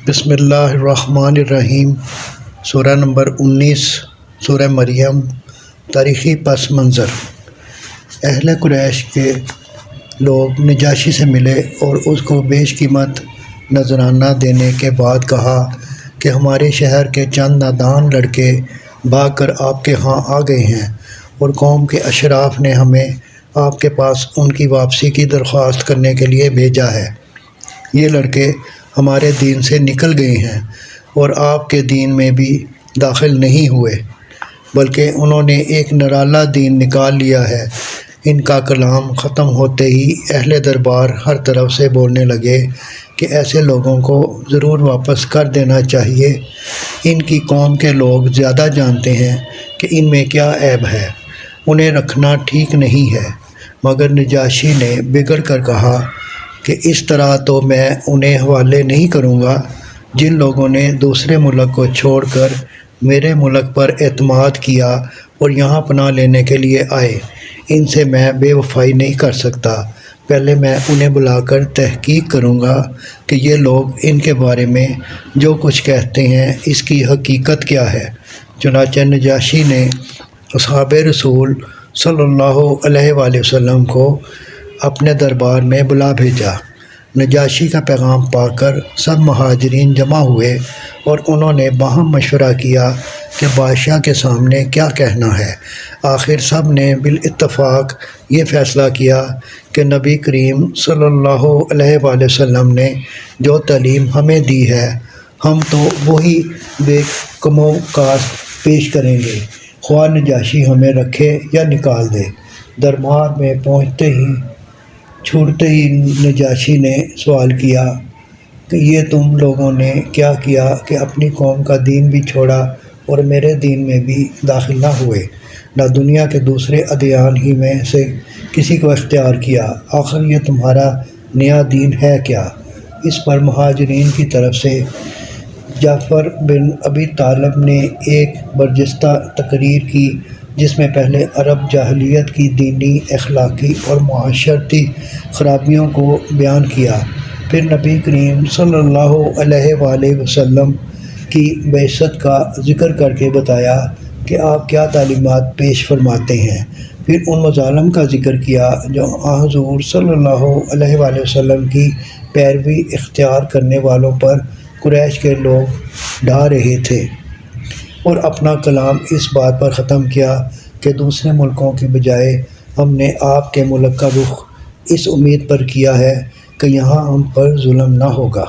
بسم اللہ الرحمن الرحیم۔ سورہ نمبر 19 سورہ مریم۔ تاریخی پس منظر۔ اہل قریش کے لوگ نجاشی سے ملے اور اس کو بیش قیمت نذرانہ دینے کے بعد کہا کہ ہمارے شہر کے چند نادان لڑکے بھاگ کر آپ کے ہاں آ گئے ہیں اور قوم کے اشراف نے ہمیں آپ کے پاس ان کی واپسی کی درخواست کرنے کے لیے بھیجا ہے۔ یہ لڑکے ہمارے دین سے نکل گئے ہیں اور آپ کے دین میں بھی داخل نہیں ہوئے، بلکہ انہوں نے ایک نرالا دین نکال لیا ہے۔ ان کا کلام ختم ہوتے ہی اہل دربار ہر طرف سے بولنے لگے کہ ایسے لوگوں کو ضرور واپس کر دینا چاہیے۔ ان کی قوم کے لوگ زیادہ جانتے ہیں کہ ان میں کیا عیب ہے، انہیں رکھنا ٹھیک نہیں ہے۔ مگر نجاشی نے بگڑ کر کہا کہ اس طرح تو میں انہیں حوالے نہیں کروں گا جن لوگوں نے دوسرے ملک کو چھوڑ کر میرے ملک پر اعتماد کیا اور یہاں پناہ لینے کے لیے آئے۔ ان سے میں بے وفائی نہیں کر سکتا۔ پہلے میں انہیں بلا کر تحقیق کروں گا کہ یہ لوگ ان کے بارے میں جو کچھ کہتے ہیں اس کی حقیقت کیا ہے۔ چنانچہ نجاشی نے اصحاب رسول صلی اللہ علیہ وآلہ وسلم کو اپنے دربار میں بلا بھیجا۔ نجاشی کا پیغام پا کر سب مہاجرین جمع ہوئے اور انہوں نے باہم مشورہ کیا کہ بادشاہ کے سامنے کیا کہنا ہے۔ آخر سب نے بالاتفاق یہ فیصلہ کیا کہ نبی کریم صلی اللہ علیہ وآلہ وسلم نے جو تعلیم ہمیں دی ہے ہم تو وہی بے کم و کاست پیش کریں گے، خواہ نجاشی ہمیں رکھے یا نکال دے۔ دربار میں چھوڑتے ہی نجاشی نے سوال کیا کہ یہ تم لوگوں نے کیا کیا کہ اپنی قوم کا دین بھی چھوڑا اور میرے دین میں بھی داخل نہ ہوئے، نہ دنیا کے دوسرے ادیان ہی میں سے کسی کو اختیار کیا؟ آخر یہ تمہارا نیا دین ہے کیا؟ اس پر مہاجرین کی طرف سے جعفر بن ابی طالب نے ایک برجستہ تقریر کی جس میں پہلے عرب جاہلیت کی دینی، اخلاقی اور معاشرتی خرابیوں کو بیان کیا، پھر نبی کریم صلی اللہ علیہ وآلہ وسلم کی بعثت کا ذکر کر کے بتایا کہ آپ کیا تعلیمات پیش فرماتے ہیں، پھر ان مظالم کا ذکر کیا جو حضور صلی اللہ علیہ وآلہ وسلم کی پیروی اختیار کرنے والوں پر قریش کے لوگ ڈھا رہے تھے، اور اپنا کلام اس بات پر ختم کیا کہ دوسرے ملکوں کی بجائے ہم نے آپ کے ملک کا رخ اس امید پر کیا ہے کہ یہاں ہم پر ظلم نہ ہوگا۔